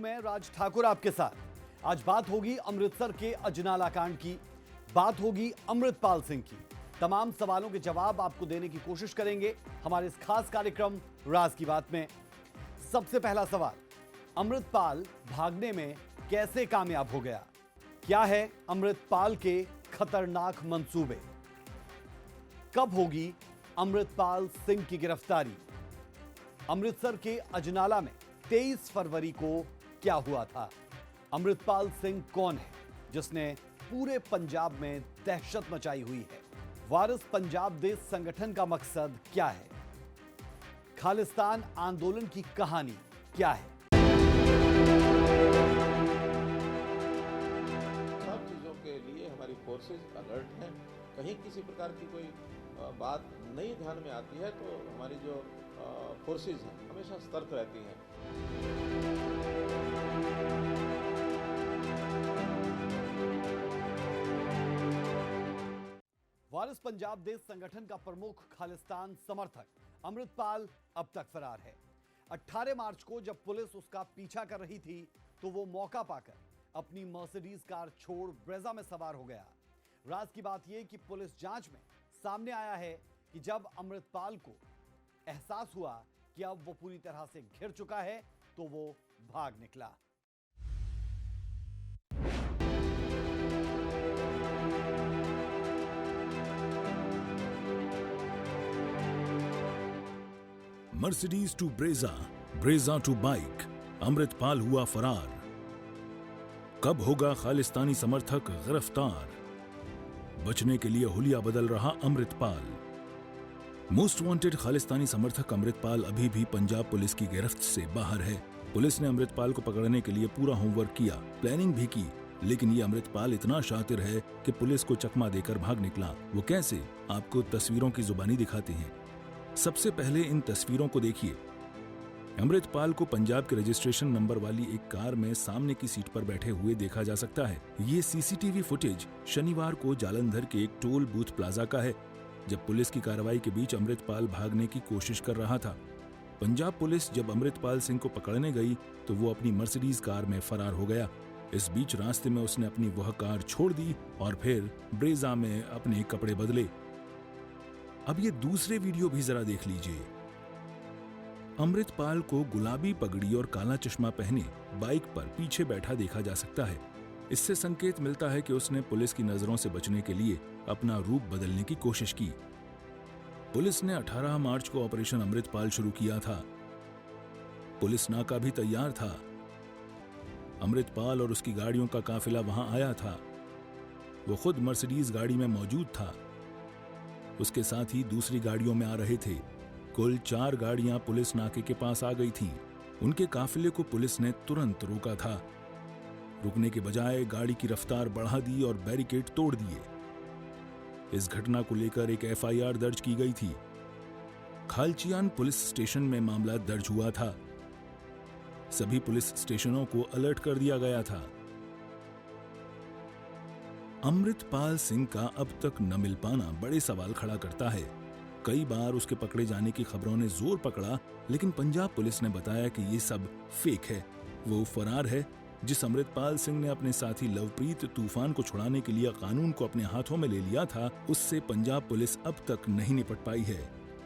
मैं राज ठाकुर आपके साथ। आज बात होगी अमृतसर के अजनाला कांड की, बात होगी अमृतपाल सिंह की। तमाम सवालों के जवाब आपको देने की कोशिश करेंगे हमारे इस खास कार्यक्रम राज की बात में। सबसे पहला सवाल, अमृतपाल भागने में कैसे कामयाब हो गया? क्या है अमृतपाल के खतरनाक मंसूबे? कब होगी अमृतपाल सिंह की गिरफ्तारी? अमृतसर के अजनाला में 23 फरवरी को क्या हुआ था? अमृतपाल सिंह कौन है जिसने पूरे पंजाब में दहशत मचाई हुई है? वारिस पंजाब देश संगठन का मकसद क्या है? खालिस्तान आंदोलन की कहानी क्या है? सब चीज़ों के लिए हमारी फोर्सेस अलर्ट हैं। कहीं किसी प्रकार की कोई बात नहीं ध्यान में आती है तो हमारी जो फोर्सेस हैं हमेशा सतर्क रहती हैं। वारिस पंजाब देश संगठन का प्रमुख खालिस्तान समर्थक अमृतपाल अब तक फरार है। 18 मार्च को जब पुलिस उसका पीछा कर रही थी तो वो मौका पाकर अपनी मर्सिडीज कार छोड़ ब्रेजा में सवार हो गया। राज की बात यह कि पुलिस जांच में सामने आया है कि जब अमृतपाल को एहसास हुआ कि अब वो पूरी तरह से घिर चुका है तो वो भाग निकला। Mercedes to Brezza, Brezza to bike, Amritpal हुआ फरार। कब होगा खालिस्तानी समर्थक गिरफ्तार? बचने के लिए हुलिया बदल रहा अमृतपाल। मोस्ट वांटेड खालिस्तानी समर्थक अमृतपाल अभी भी पंजाब पुलिस की गिरफ्त से बाहर है। पुलिस ने अमृतपाल को पकड़ने के लिए पूरा होमवर्क किया, प्लानिंग भी की, लेकिन ये अमृतपाल इतना शातिर है कि पुलिस को चकमा देकर भाग निकला। वो कैसे? आपको तस्वीरों की जुबानी दिखाते हैं। सबसे पहले इन तस्वीरों को देखिए। अमृतपाल को पंजाब के रजिस्ट्रेशन नंबर वाली एक कार में सामने की सीट पर बैठे हुए देखा जा सकता है। ये सीसीटीवी फुटेज शनिवार को जालंधर के एक टोल बूथ प्लाजा का है, जब पुलिस की कार्रवाई के बीच अमृतपाल भागने की कोशिश कर रहा था। पंजाब पुलिस जब अमृतपाल सिंह को पकड़ने गई तो वो अपनी मर्सिडीज कार में फरार हो गया। इस बीच रास्ते में उसने अपनी वह कार छोड़ दी और फिर ब्रेजा में अपने कपड़े बदले। अब ये दूसरे वीडियो भी जरा देख लीजिए। अमृतपाल को गुलाबी पगड़ी और काला चश्मा पहने बाइक पर पीछे बैठा देखा जा सकता है। इससे संकेत मिलता है कि उसने पुलिस की नजरों से बचने के लिए अपना रूप बदलने की कोशिश की। पुलिस ने 18 मार्च को ऑपरेशन अमृतपाल शुरू किया था। पुलिस नाका भी तैयार था। अमृतपाल और उसकी गाड़ियों का काफिला वहां आया था। वो खुद मर्सिडीज गाड़ी में मौजूद था। उसके साथ ही दूसरी गाड़ियों में आ रहे थे। कुल 4 गाड़ियां पुलिस नाके के पास आ गई थीं। उनके काफिले को पुलिस ने तुरंत रोका था। रुकने के बजाय गाड़ी की रफ्तार बढ़ा दी और बैरिकेड तोड़ दिए। इस घटना को लेकर एक एफआईआर दर्ज की गई थी। खालचियान पुलिस स्टेशन में मामला दर्ज हुआ था। सभी पुलिस स्टेशनों को अलर्ट कर दिया गया था। अमृतपाल सिंह का अब तक न मिल पाना बड़े सवाल खड़ा करता है। कई बार उसके पकड़े जाने की खबरों ने जोर पकड़ा, लेकिन पंजाब पुलिस ने बताया कि ये सब फेक है। वो फरार है। जिस अमृतपाल सिंह ने अपने साथी लवप्रीत तूफान को छुड़ाने के लिए कानून को अपने हाथों में ले लिया था, उससे पंजाब पुलिस अब तक नहीं निपट पाई है।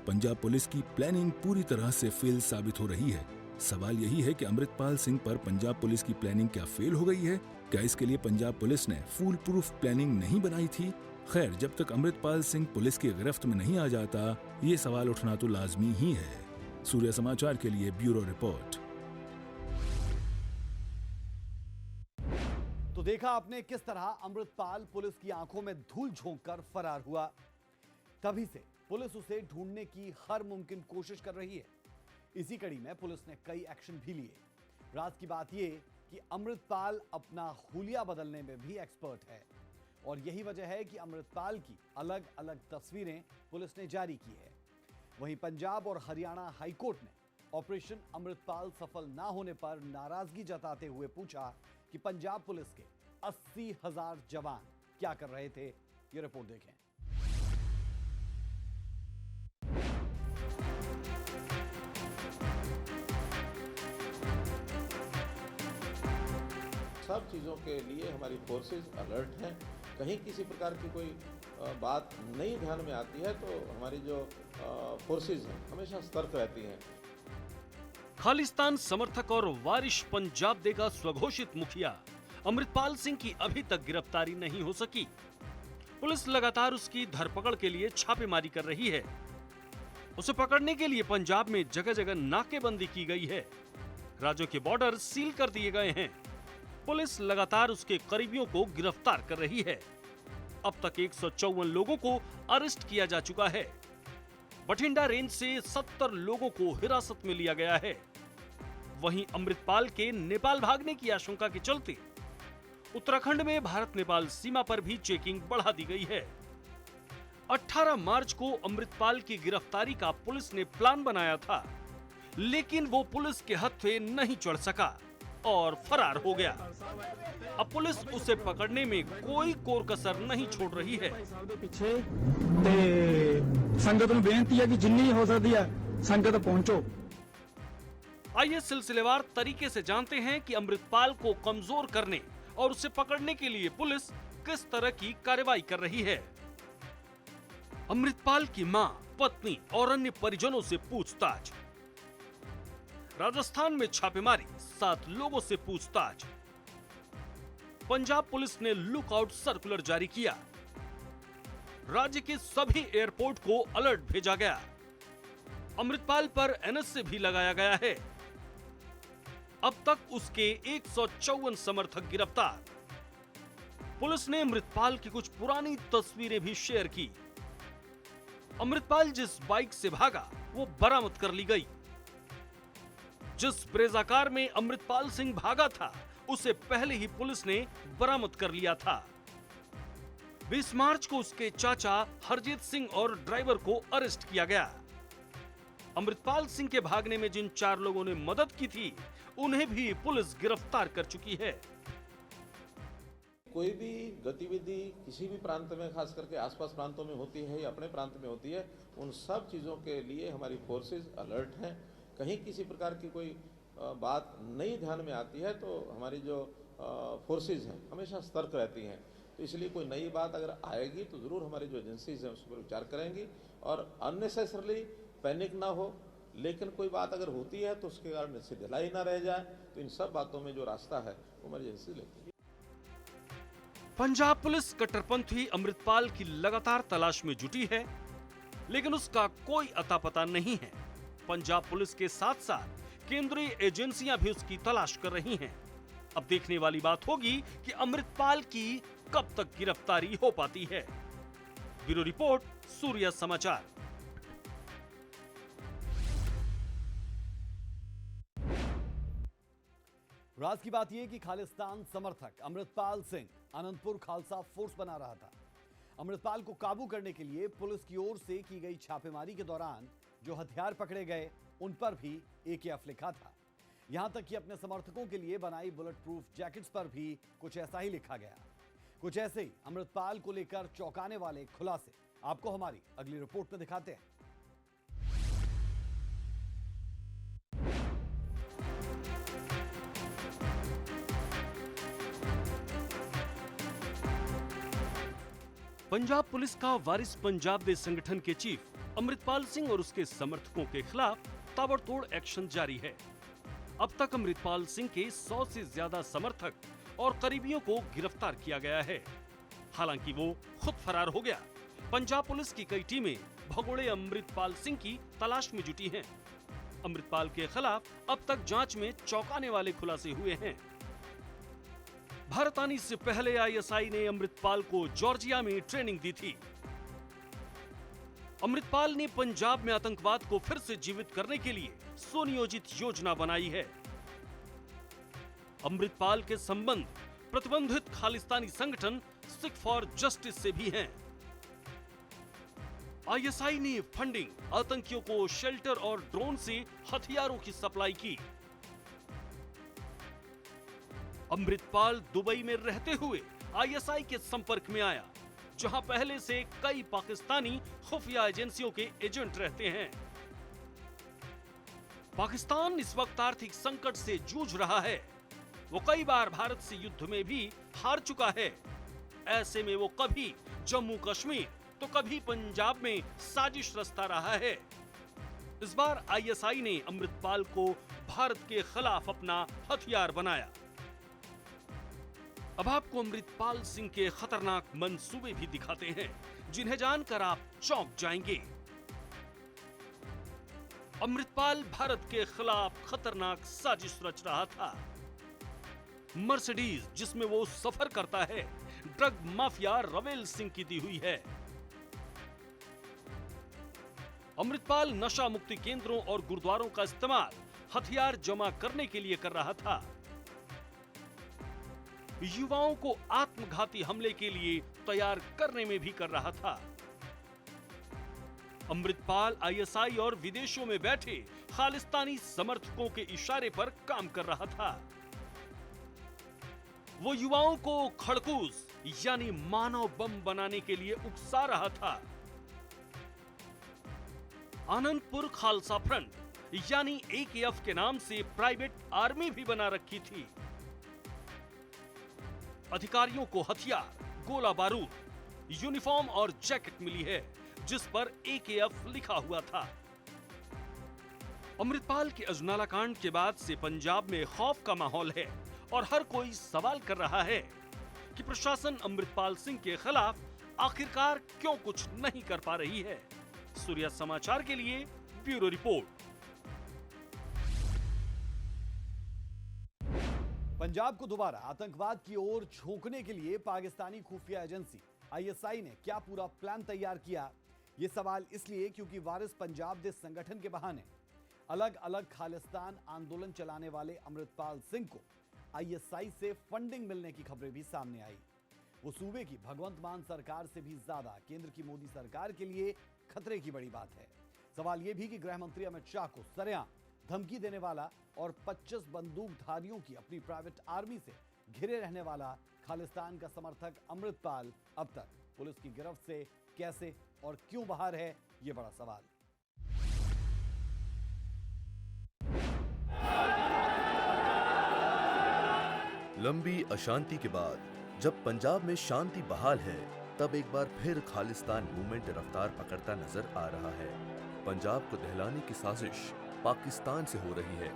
पंजाब पुलिस की प्लानिंग पूरी तरह से फेल साबित हो रही है। सवाल यही है कि अमृतपाल सिंह पर पंजाब पुलिस की प्लानिंग क्या फेल हो गई है? क्या इसके लिए पंजाब पुलिस ने फूल प्रूफ प्लानिंग नहीं बनाई थी? खैर, जब तक अमृतपाल सिंह पुलिस की गिरफ्त में नहीं आ जाता, ये सवाल उठना तो लाजमी ही है। सूर्य समाचार के लिए ब्यूरो रिपोर्ट। तो देखा आपने किस तरह अमृतपाल पुलिस की आंखों में धूल झोंककर फरार हुआ। तभी से पुलिस उसे ढूंढने की हर मुमकिन कोशिश कर रही है। इसी कड़ी में पुलिस ने कई एक्शन भी लिए। राज की बात यह कि अमृतपाल अपना हुलिया बदलने में भी एक्सपर्ट है और यही वजह है कि अमृतपाल की अलग अलग तस्वीरें पुलिस ने जारी की है। वहीं पंजाब और हरियाणा हाईकोर्ट ने ऑपरेशन अमृतपाल सफल ना होने पर नाराजगी जताते हुए पूछा कि पंजाब पुलिस के 80,000 जवान क्या कर रहे थे। ये रिपोर्ट देखें। सब चीज़ों के लिए हमारी फोर्सेज अलर्ट हैं। कहीं किसी प्रकार की कोई बात नहीं ध्यान में आती है तो हमारी जो फोर्सेज हैं हमेशा सतर्क रहती हैं। खालिस्तान समर्थक और वारिश पंजाब दे का स्वघोषित मुखिया अमृतपाल सिंह की अभी तक गिरफ्तारी नहीं हो सकी। पुलिस लगातार उसकी धरपकड़ के लिए छापेमारी कर रही है। उसे पकड़ने के लिए पंजाब में जगह जगह नाकेबंदी की गई है। राज्यों के बॉर्डर सील कर दिए गए हैं। पुलिस लगातार उसके करीबियों को गिरफ्तार कर रही है। अब तक 154 लोगों को अरेस्ट किया जा चुका है। बठिंडा रेंज से 70 लोगों को हिरासत में लिया गया है। वहीं अमृतपाल के नेपाल भागने की आशंका के चलते उत्तराखंड में भारत नेपाल सीमा पर भी चेकिंग बढ़ा दी गई है। 18 मार्च को अमृतपाल की गिरफ्तारी का पुलिस ने प्लान बनाया था, लेकिन वो पुलिस के हत्थे नहीं चढ़ सका और फरार हो गया। अब पुलिस उसे पकड़ने में कोई कोर कसर नहीं छोड़ रही है। ਪਿੱਛੇ ਤੇ ਸੰਗਤ ਨੂੰ ਬੇਨਤੀ ਹੈ ਕਿ ਜਿੰਨੀ ਹੋ ਸਕਦੀ ਹੈ ਸੰਗਤ ਪਹੁੰਚੋ। आइए सिलसिलेवार तरीके से जानते हैं कि अमृतपाल को कमजोर करने और उसे पकड़ने के लिए पुलिस किस तरह की कार्रवाई कर रही है। अमृतपाल की मां, पत्नी और अन्य परिजनों से पूछताछ। राजस्थान में छापेमारी, 7 लोगों से पूछताछ। पंजाब पुलिस ने लुकआउट सर्कुलर जारी किया। राज्य के सभी एयरपोर्ट को अलर्ट भेजा गया। अमृतपाल पर एनएसए भी लगाया गया है। अब तक उसके 154 समर्थक गिरफ्तार। पुलिस ने अमृतपाल की कुछ पुरानी तस्वीरें भी शेयर की। अमृतपाल जिस बाइक से भागा वो बरामद कर ली गई। जिस ब्रेजा कार में अमृतपाल सिंह भागा था उसे पहले ही पुलिस ने बरामद कर लिया था। 20 मार्च को उसके चाचा हरजीत सिंह और ड्राइवर को अरेस्ट किया गया। अमृतपाल सिंह के भागने में जिन 4 लोगों ने मदद की थी उन्हें भी पुलिस गिरफ्तार कर चुकी है। कोई भी गतिविधि किसी भी प्रांत में, खास करके आसपास प्रांतों में होती है या अपने प्रांत में होती है, उन सब चीज़ों के लिए हमारी फोर्सेज अलर्ट हैं। कहीं किसी प्रकार की कोई बात नहीं ध्यान में आती है तो हमारी जो फोर्सेज हैं हमेशा सतर्क रहती हैं। तो इसलिए कोई नई बात अगर आएगी तो ज़रूर हमारी जो एजेंसीज हैं उस पर विचार करेंगी और अननेसेसरली पैनिक ना हो। लेकिन कोई बात अगर होती है तो उसके कारण इससे ढिलाई ना रह जाए। तो इन सब बातों में जो रास्ता है वो हमारी एजेंसी लेती है। पंजाब पुलिस कट्टरपंथी अमृतपाल की लगातार तलाश में जुटी है, लेकिन उसका कोई अता पता नहीं है। पंजाब पुलिस के साथ साथ केंद्रीय एजेंसियां भी उसकी तलाश कर रही हैं। अब देखने वाली बात होगी कि अमृतपाल की कब तक गिरफ्तारी हो पाती है। ब्यूरो रिपोर्ट, सूर्य समाचार। राज की बात यह कि खालिस्तान समर्थक अमृतपाल सिंह अनंतपुर खालसा फोर्स बना रहा था। अमृतपाल को काबू करने के लिए पुलिस की ओर से की गई छापेमारी के दौरान जो हथियार पकड़े गए उन पर भी AKF लिखा था। यहां तक कि अपने समर्थकों के लिए बनाई बुलेट प्रूफ जैकेट्स पर भी कुछ ऐसा ही लिखा गया। कुछ ऐसे ही अमृतपाल को लेकर चौंकाने वाले खुलासे आपको हमारी अगली रिपोर्ट में दिखाते हैं। पंजाब पुलिस का वारिस पंजाब दे संगठन के चीफ अमृतपाल सिंह और उसके समर्थकों के खिलाफ ताबड़तोड़ एक्शन जारी है। अब तक अमृतपाल सिंह के 100 से ज्यादा समर्थक और करीबियों को गिरफ्तार किया गया है। हालांकि वो खुद फरार हो गया। पंजाब पुलिस की कई टीमें भगोड़े अमृतपाल सिंह की तलाश में जुटी हैं। अमृतपाल के खिलाफ अब तक जांच में चौंकाने वाले खुलासे हुए हैं। भारत आने से पहले ISI ने अमृतपाल को जॉर्जिया में ट्रेनिंग दी थी। अमृतपाल ने पंजाब में आतंकवाद को फिर से जीवित करने के लिए सुनियोजित योजना बनाई है। अमृतपाल के संबंध प्रतिबंधित खालिस्तानी संगठन सिख फॉर जस्टिस से भी हैं। ISI ने फंडिंग, आतंकियों को शेल्टर और ड्रोन से हथियारों की सप्लाई की। अमृतपाल दुबई में रहते हुए ISI के संपर्क में आया, जहां पहले से कई पाकिस्तानी खुफिया एजेंसियों के एजेंट रहते हैं। पाकिस्तान इस वक्त आर्थिक संकट से जूझ रहा है। वो कई बार भारत से युद्ध में भी हार चुका है। ऐसे में वो कभी जम्मू कश्मीर तो कभी पंजाब में साजिश रचता रहा है। इस बार आईएसआई ने अमृतपाल को भारत के खिलाफ अपना हथियार बनाया। अब आपको अमृतपाल सिंह के खतरनाक मंसूबे भी दिखाते हैं, जिन्हें जानकर आप चौंक जाएंगे। अमृतपाल भारत के खिलाफ खतरनाक साजिश रच रहा था। मर्सिडीज जिसमें वो सफर करता है, ड्रग माफिया रवेल सिंह की दी हुई है। अमृतपाल नशा मुक्ति केंद्रों और गुरुद्वारों का इस्तेमाल हथियार जमा करने के लिए कर रहा था। युवाओं को आत्मघाती हमले के लिए तैयार करने में भी कर रहा था। अमृतपाल आईएसआई और विदेशों में बैठे खालिस्तानी समर्थकों के इशारे पर काम कर रहा था। वो युवाओं को खड़कूस यानी मानव बम बनाने के लिए उकसा रहा था। आनंदपुर खालसा फ्रंट यानी एकेएफ के नाम से प्राइवेट आर्मी भी बना रखी थी। अधिकारियों को हथियार, गोला बारूद, यूनिफॉर्म और जैकेट मिली है जिस पर एकेएफ लिखा हुआ था। अमृतपाल के अजनाला कांड के बाद से पंजाब में खौफ का माहौल है और हर कोई सवाल कर रहा है कि प्रशासन अमृतपाल सिंह के खिलाफ आखिरकार क्यों कुछ नहीं कर पा रही है। सूर्या समाचार के लिए ब्यूरो रिपोर्ट। पंजाब को दोबारा आतंकवाद की ओर झोंकने के लिए पाकिस्तानी खुफिया एजेंसी आईएसआई ने क्या पूरा प्लान तैयार किया? ये सवाल इसलिए क्योंकि वारिस पंजाब दे संगठन के बहाने अलग अलग खालिस्तान आंदोलन चलाने वाले अमृतपाल सिंह को आईएसआई से फंडिंग मिलने की खबरें भी सामने आई। वो सूबे की भगवंत मान सरकार से भी ज्यादा केंद्र की मोदी सरकार के लिए खतरे की बड़ी बात है। सवाल यह भी कि गृह मंत्री अमित शाह को सरेआम धमकी देने वाला और 25 बंदूकधारियों की अपनी प्राइवेट आर्मी से घिरे रहने वाला खालिस्तान का समर्थक अमृतपाल अब तक पुलिस की गिरफ्त से कैसे और क्यों बाहर है, ये बड़ा सवाल। लंबी अशांति के बाद जब पंजाब में शांति बहाल है, तब एक बार फिर खालिस्तान मूवमेंट रफ्तार पकड़ता नजर आ रहा है। पंजाब को दहलाने की साजिश पाकिस्तान से हो रही है।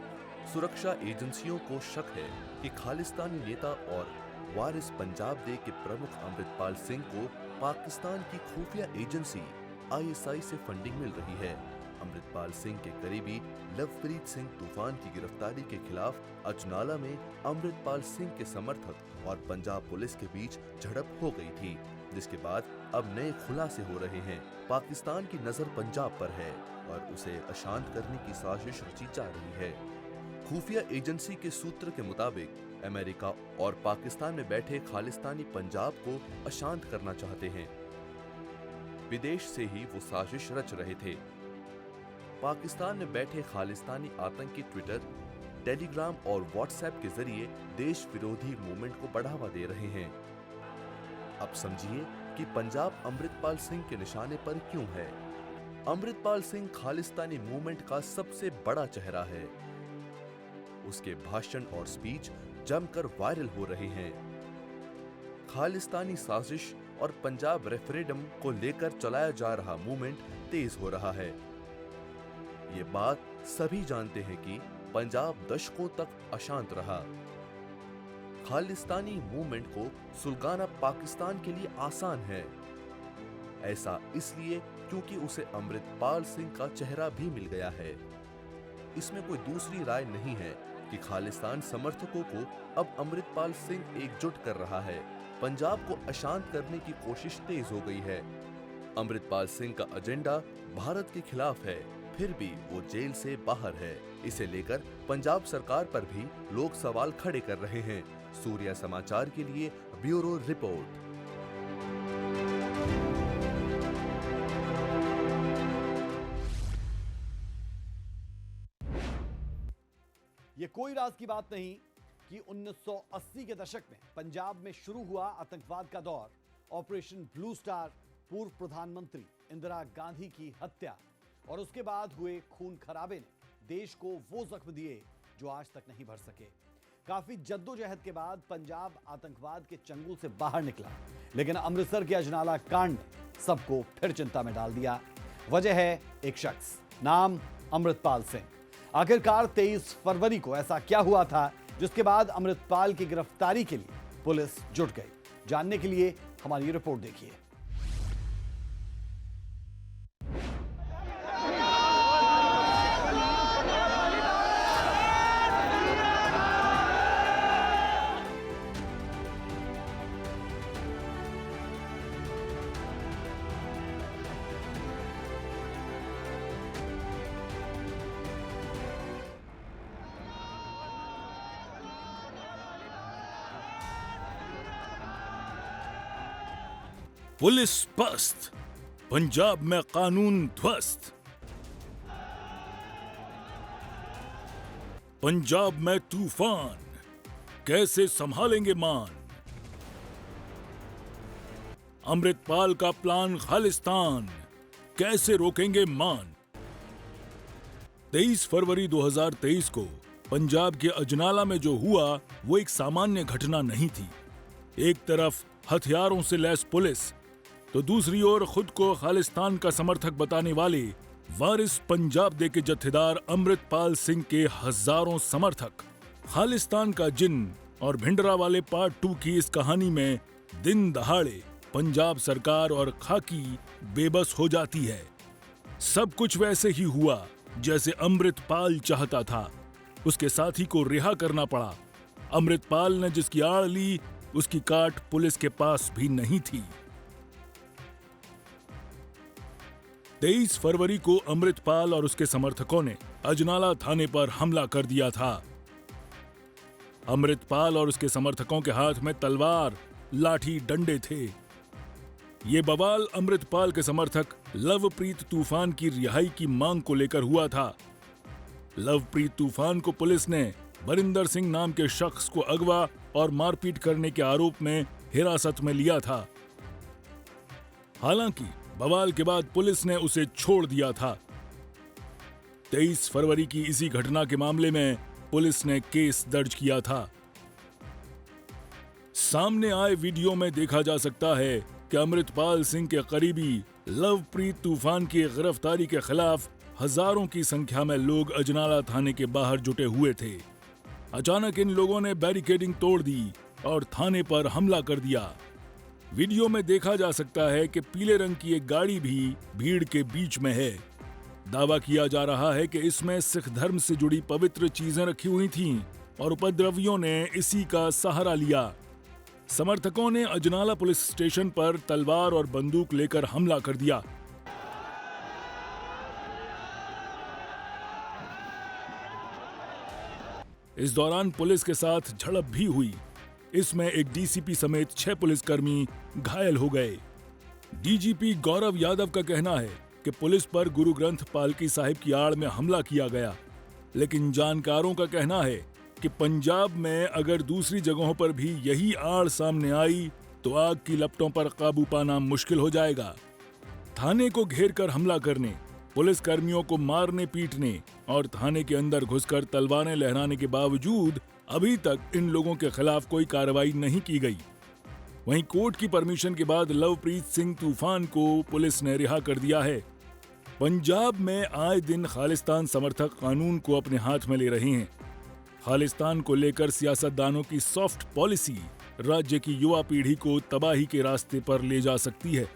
सुरक्षा एजेंसियों को शक है कि खालिस्तानी नेता और वारिस पंजाब दे के प्रमुख अमृतपाल सिंह को पाकिस्तान की खुफिया एजेंसी आईएसआई से फंडिंग मिल रही है। अमृतपाल सिंह के करीबी लवप्रीत सिंह तूफान की गिरफ्तारी के खिलाफ अजनाला में अमृतपाल सिंह के समर्थक और पंजाब पुलिस के बीच झड़प हो गई थी, जिसके बाद अब नए खुलासे हो रहे हैं। पाकिस्तान की नजर पंजाब पर है और उसे अशांत करने की साजिश रची जा रही है। खुफिया एजेंसी के सूत्र के मुताबिक अमेरिका और पाकिस्तान में बैठे खालिस्तानी पंजाब को अशांत करना चाहते हैं। विदेश से ही वो साजिश रच रहे थे। पाकिस्तान में बैठे खालिस्तानी आतंकी ट्विटर, टेलीग्राम और व्हाट्सएप के जरिए देश विरोधी मूवमेंट को बढ़ावा दे रहे हैं। अब समझिए कि पंजाब अमृतपाल सिंह के निशाने पर क्यों है। अमृतपाल सिंह खालिस्तानी मूवमेंट का सबसे बड़ा चेहरा है। उसके भाषण और स्पीच जमकर वायरल हो रहे हैं। खालिस्तानी साजिश और पंजाब रेफरेंडम को लेकर चलाया जा रहा मूवमेंट तेज हो रहा है। ये बात सभी जानते हैं कि पंजाब दशकों तक अशांत रहा। खालिस्तानी मूवमेंट को सुलगाना पाकिस्तान के लिए आसान है। ऐसा इसलिए क्योंकि उसे अमृतपाल सिंह का चेहरा भी मिल गया है। इसमें कोई दूसरी राय नहीं है कि खालिस्तान समर्थकों को अब अमृतपाल सिंह एकजुट कर रहा है। पंजाब को अशांत करने की कोशिश तेज हो गई है। अमृतपाल सिंह का एजेंडा भारत के खिलाफ है, फिर भी वो जेल से बाहर है। इसे लेकर पंजाब सरकार पर भी लोग सवाल खड़े कर रहे हैं। सूर्या समाचार के लिए ब्यूरो रिपोर्ट। ये कोई राज की बात नहीं कि 1980 के दशक में पंजाब में शुरू हुआ आतंकवाद का दौर, ऑपरेशन ब्लू स्टार, पूर्व प्रधानमंत्री इंदिरा गांधी की हत्या और उसके बाद हुए खून खराबे ने देश को वो जख्म दिए जो आज तक नहीं भर सके। काफी जद्दोजहद के बाद पंजाब आतंकवाद के चंगुल से बाहर निकला, लेकिन अमृतसर के अजनाला कांड ने सबको फिर चिंता में डाल दिया। वजह है एक शख्स, नाम अमृतपाल सिंह। आखिरकार 23 फरवरी को ऐसा क्या हुआ था जिसके बाद अमृतपाल की गिरफ्तारी के लिए पुलिस जुट गई? जानने के लिए हमारी रिपोर्ट देखिए। पुलिस पस्त, पंजाब में कानून ध्वस्त। पंजाब में तूफान, कैसे संभालेंगे मान? अमृतपाल का प्लान खालिस्तान, कैसे रोकेंगे मान? 23 फरवरी 2023 को पंजाब के अजनाला में जो हुआ वो एक सामान्य घटना नहीं थी। एक तरफ हथियारों से लैस पुलिस, तो दूसरी ओर खुद को खालिस्तान का समर्थक बताने वाले वारिस पंजाब दे के जत्थेदार अमृतपाल सिंह के हजारों समर्थक। खालिस्तान का जिन और भिंडरावाले पार्ट 2 की इस कहानी में दिन दहाड़े पंजाब सरकार और खाकी बेबस हो जाती है। सब कुछ वैसे ही हुआ जैसे अमृतपाल चाहता था। उसके साथी को रिहा करना पड़ा। अमृतपाल ने जिसकी आड़ ली उसकी काट पुलिस के पास भी नहीं थी। 23 फरवरी को अमृतपाल और उसके समर्थकों ने अजनाला थाने पर हमला कर दिया था। अमृतपाल और उसके समर्थकों के हाथ में तलवार, लाठी, डंडे थे। ये बवाल अमृतपाल के समर्थक लवप्रीत तूफान की रिहाई की मांग को लेकर हुआ था। लवप्रीत तूफान को पुलिस ने बरिंदर सिंह नाम के शख्स को अगवा और मारपीट करने के आरोप में हिरासत में लिया था। हालांकि बवाल के बाद पुलिस ने उसे छोड़ दिया था। 23 फरवरी की इसी घटना के मामले में पुलिस ने केस दर्ज किया था। सामने आए वीडियो में देखा जा सकता है कि अमृतपाल सिंह के करीबी लवप्रीत तूफान की गिरफ्तारी के खिलाफ हजारों की संख्या में लोग अजनाला थाने के बाहर जुटे हुए थे। अचानक इन लोगों ने बैरिकेडिंग तोड़ दी और थाने पर हमला कर दिया। वीडियो में देखा जा सकता है कि पीले रंग की एक गाड़ी भी भीड़ के बीच में है। दावा किया जा रहा है कि इसमें सिख धर्म से जुड़ी पवित्र चीजें रखी हुई थीं और उपद्रवियों ने इसी का सहारा लिया। समर्थकों ने अजनाला पुलिस स्टेशन पर तलवार और बंदूक लेकर हमला कर दिया। इस दौरान पुलिस के साथ झड़प भी हुई। इसमें एक डीसीपी समेत 6 पुलिसकर्मी घायल हो गए। डीजीपी गौरव यादव का कहना है कि पुलिस पर गुरु ग्रंथ पालकी साहिब की आड़ में हमला किया गया, लेकिन जानकारों का कहना है कि पंजाब में अगर दूसरी जगहों पर भी यही आड़ सामने आई तो आग की लपटों पर काबू पाना मुश्किल हो जाएगा। थाने को घेर कर हमला करने, पुलिस कर्मियों को मारने पीटने और थाने के अंदर घुसकर तलवारें लहराने के बावजूद अभी तक इन लोगों के खिलाफ कोई कार्रवाई नहीं की गई। वहीं कोर्ट की परमिशन के बाद लवप्रीत सिंह तूफान को पुलिस ने रिहा कर दिया है। पंजाब में आए दिन खालिस्तान समर्थक कानून को अपने हाथ में ले रहे हैं। खालिस्तान को लेकर सियासतदानों की सॉफ्ट पॉलिसी राज्य की युवा पीढ़ी को तबाही के रास्ते पर ले जा सकती है।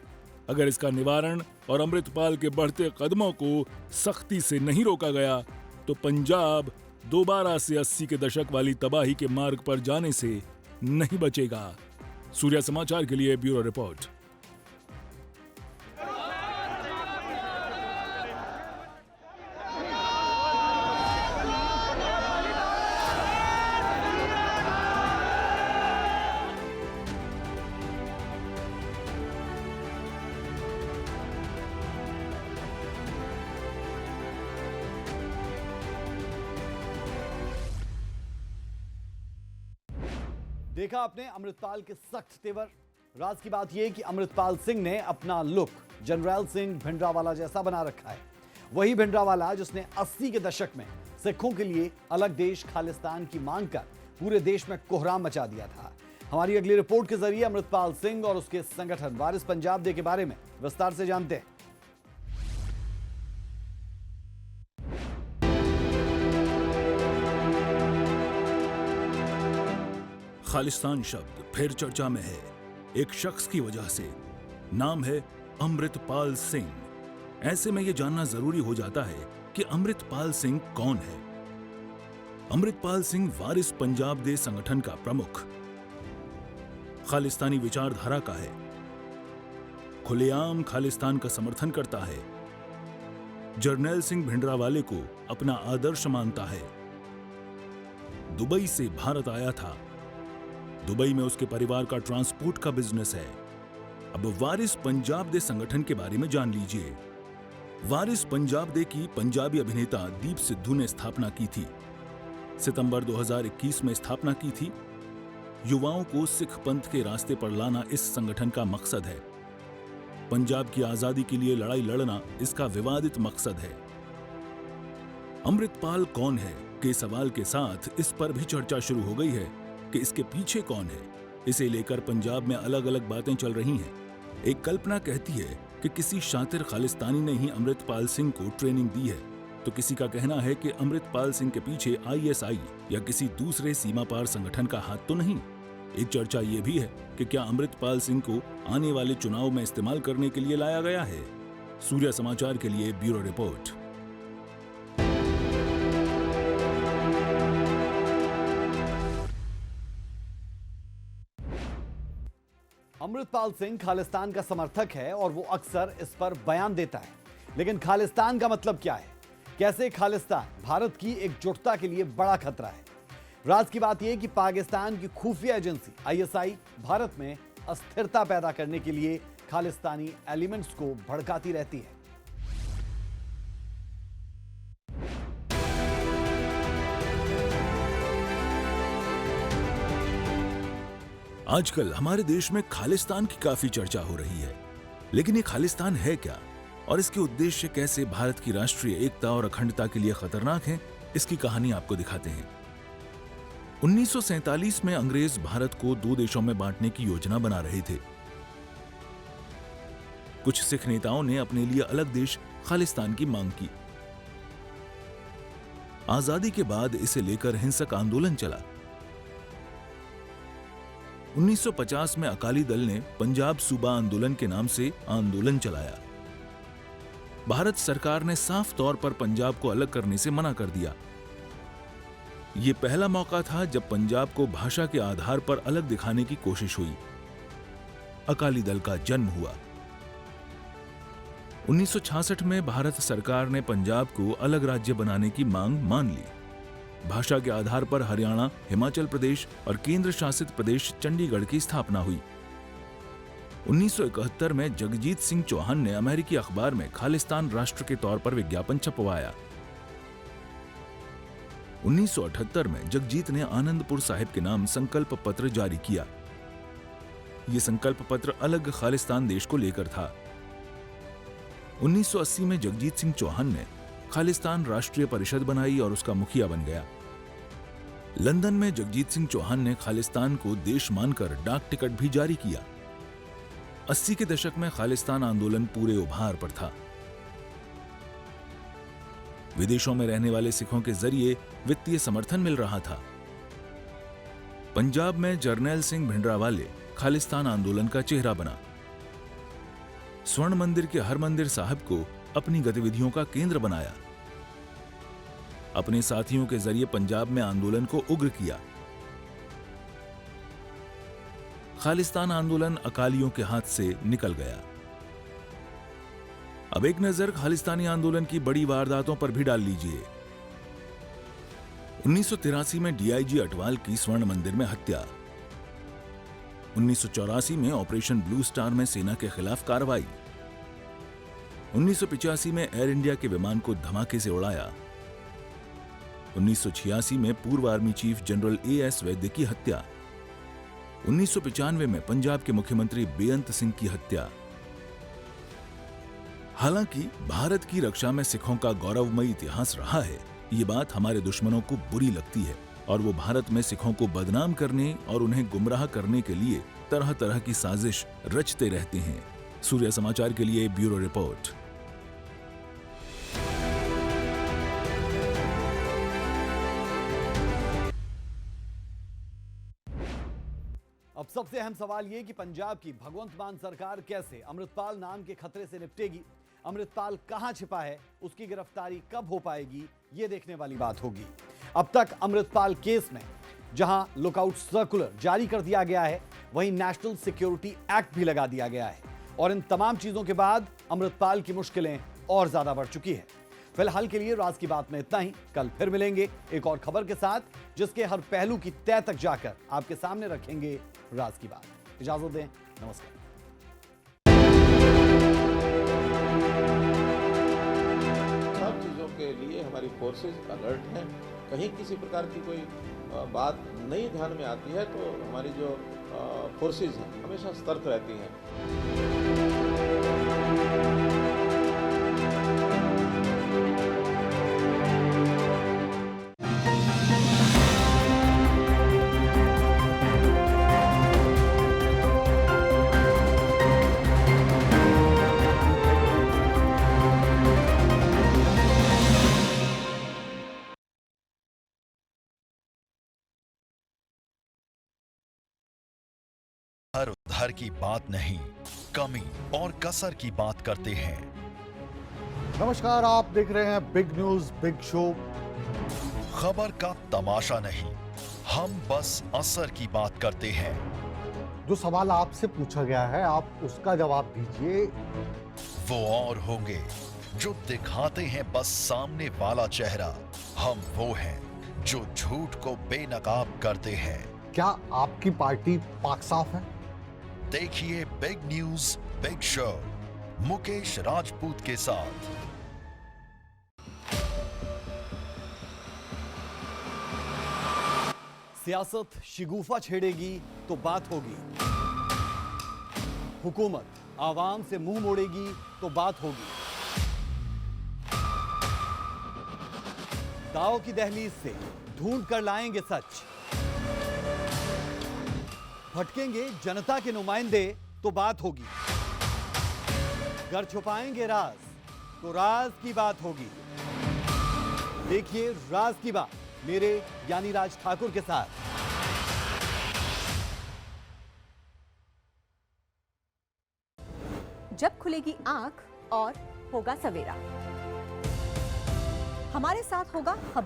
अगर इसका निवारण और अमृतपाल के बढ़ते कदमों को सख्ती से नहीं रोका गया तो पंजाब दोबारा से 80 के दशक वाली तबाही के मार्ग पर जाने से नहीं बचेगा। सूर्या समाचार के लिए ब्यूरो रिपोर्ट। देखा आपने अमृतपाल के सख्त तेवर। राज की बात यह कि अमृतपाल सिंह ने अपना लुक जनरल सिंह भिंडरावाला जैसा बना रखा है। वही भिंडरावाला जिसने 80 के दशक में सिखों के लिए अलग देश खालिस्तान की मांग कर पूरे देश में कोहराम मचा दिया था। हमारी अगली रिपोर्ट के जरिए अमृतपाल सिंह और उसके संगठन वारिस पंजाब डे के बारे में विस्तार से जानते हैं। खालिस्तान शब्द फिर चर्चा में है, एक शख्स की वजह से। नाम है अमृतपाल सिंह। ऐसे में यह जानना जरूरी हो जाता है कि अमृतपाल सिंह कौन है। अमृतपाल सिंह वारिस पंजाब डे संगठन का प्रमुख, खालिस्तानी विचारधारा का है, खुलेआम खालिस्तान का समर्थन करता है, जरनैल सिंह भिंडरावाले को अपना आदर्श मानता है। दुबई से भारत आया था। दुबई में उसके परिवार का ट्रांसपोर्ट का बिजनेस है। अब वारिस पंजाब डे संगठन के बारे में जान लीजिए। वारिस पंजाब डे की पंजाबी अभिनेता दीप सिद्धू ने स्थापना की थी। सितंबर 2021 में स्थापना की थी। युवाओं को सिख पंथ के रास्ते पर लाना इस संगठन का मकसद है। पंजाब की आजादी के लिए लड़ाई लड़ना इसका विवादित मकसद है। अमृतपाल कौन है के सवाल के साथ इस पर भी चर्चा शुरू हो गई है कि इसके पीछे कौन है। इसे लेकर पंजाब में अलग अलग बातें चल रही हैं। एक कल्पना कहती है कि किसी शातिर खालिस्तानी ने ही अमृतपाल सिंह को ट्रेनिंग दी है, तो किसी का कहना है कि अमृतपाल सिंह के पीछे ISI या किसी दूसरे सीमा पार संगठन का हाथ तो नहीं। एक चर्चा यह भी है कि क्या अमृतपाल सिंह को आने वाले चुनाव में इस्तेमाल करने के लिए लाया गया है। सूर्य समाचार के लिए ब्यूरो रिपोर्ट। अमृतपाल सिंह खालिस्तान का समर्थक है और वो अक्सर इस पर बयान देता है। लेकिन खालिस्तान का मतलब क्या है? कैसे खालिस्तान भारत की एकजुटता के लिए बड़ा खतरा है? राज की बात यह कि पाकिस्तान की खुफिया एजेंसी ISI भारत में अस्थिरता पैदा करने के लिए खालिस्तानी एलिमेंट्स को भड़काती रहती है। आजकल हमारे देश में खालिस्तान की काफी चर्चा हो रही है, लेकिन ये खालिस्तान है क्या और इसके उद्देश्य कैसे भारत की राष्ट्रीय एकता और अखंडता के लिए खतरनाक हैं, इसकी कहानी आपको दिखाते हैं। 1947 में अंग्रेज भारत को 2 देशों में बांटने की योजना बना रहे थे। कुछ सिख नेताओं ने अपने लिए अलग देश खालिस्तान की मांग की। आजादी के बाद इसे लेकर हिंसक आंदोलन चला। 1950 में अकाली दल ने पंजाब सूबा आंदोलन के नाम से आंदोलन चलाया। भारत सरकार ने साफ तौर पर पंजाब को अलग करने से मना कर दिया। यह पहला मौका था जब पंजाब को भाषा के आधार पर अलग दिखाने की कोशिश हुई। अकाली दल का जन्म हुआ। 1966 में भारत सरकार ने पंजाब को अलग राज्य बनाने की मांग मान ली। भाषा के आधार पर हरियाणा, हिमाचल प्रदेश और केंद्र शासित प्रदेश चंडीगढ़ की स्थापना हुई। 1971 में जगजीत सिंह चौहान ने अमेरिकी अखबार में खालिस्तान राष्ट्र के तौर पर विज्ञापन छपवाया। 1978 में जगजीत ने आनंदपुर साहिब के नाम संकल्प पत्र जारी किया। यह संकल्प पत्र अलग खालिस्तान देश को लेकर था। 1980 में जगजीत सिंह चौहान ने खालिस्तान राष्ट्रीय परिषद बनाई और उसका मुखिया बन गया। लंदन में जगजीत सिंह चौहान ने खालिस्तान को देश मानकर डाक टिकट भी जारी किया। 80 के दशक में खालिस्तान आंदोलन पूरे उभार पर था। विदेशों में रहने वाले सिखों के जरिए वित्तीय समर्थन मिल रहा था। पंजाब में जरनैल सिंह भिंडरावाले खालिस्तान आंदोलन का चेहरा बना। स्वर्ण मंदिर के हरमंदिर साहब को अपनी गतिविधियों का केंद्र बनाया। अपने साथियों के जरिए पंजाब में आंदोलन को उग्र किया। खालिस्तान आंदोलन अकालियों के हाथ से निकल गया। अब एक नजर खालिस्तानी आंदोलन की बड़ी वारदातों पर भी डाल लीजिए। 1983 में DIG अटवाल की स्वर्ण मंदिर में हत्या। 1984 में ऑपरेशन ब्लू स्टार में सेना के खिलाफ कार्रवाई। 1985 में एयर इंडिया के विमान को धमाके से उड़ाया। 1986 में पूर्व आर्मी चीफ जनरल AS वैद्य की हत्या। 1995 में पंजाब के मुख्यमंत्री बेअंत सिंह की हत्या। हालांकि भारत की रक्षा में सिखों का गौरवमयी इतिहास रहा है, ये बात हमारे दुश्मनों को बुरी लगती है। और वो भारत में सिखों को बदनाम करने और उन्हें गुमराह करने के लिए तरह तरह की साजिश रचते रहते हैं। सूर्य समाचार के लिए ब्यूरो रिपोर्ट। अब सबसे अहम सवाल ये कि पंजाब की भगवंत मान सरकार कैसे अमृतपाल नाम के खतरे से निपटेगी। अमृतपाल कहां छिपा है, उसकी गिरफ्तारी कब हो पाएगी, ये देखने वाली बात होगी। अब तक अमृतपाल केस में जहां लुकआउट सर्कुलर जारी कर दिया गया है, वहीं नेशनल सिक्योरिटी एक्ट भी लगा दिया गया है और इन तमाम चीजों के बाद अमृतपाल की मुश्किलें और ज्यादा बढ़ चुकी है। फिलहाल के लिए राज की बात में इतना ही। कल फिर मिलेंगे एक और खबर के साथ, जिसके हर पहलू की तह तक जाकर आपके सामने रखेंगे राज की बात। इजाजत दें, नमस्कार। सब चीज़ों के लिए हमारी फोर्सेस अलर्ट हैं। कहीं किसी प्रकार की कोई बात नहीं ध्यान में आती है तो हमारी जो फोर्सेस हैं हमेशा सतर्क रहती हैं। हर उधर की बात नहीं, कमी और कसर की बात करते हैं। नमस्कार, आप देख रहे हैं बिग न्यूज बिग शो। खबर का तमाशा नहीं, हम बस असर की बात करते हैं। जो सवाल आपसे पूछा गया है आप उसका जवाब दीजिए। वो और होंगे जो दिखाते हैं बस सामने वाला चेहरा। हम वो हैं जो झूठ को बेनकाब करते हैं। क्या आपकी पार्टी पाक साफ है? देखिए big news big show Mukesh Rajput के साथ। सियासत शिगुफा छेड़ेगी तो बात होगी, हुकूमत आवाम से मुंह मोड़ेगी तो बात होगी। दाव की दहलीज से ढूंढ कर लाएंगे सच, भटकेंगे जनता के नुमाइंदे तो बात होगी। गर छुपाएंगे राज तो राज की बात होगी। देखिए राज की बात मेरे यानी राज ठाकुर के साथ। जब खुलेगी आंख और होगा सवेरा, हमारे साथ होगा खबरों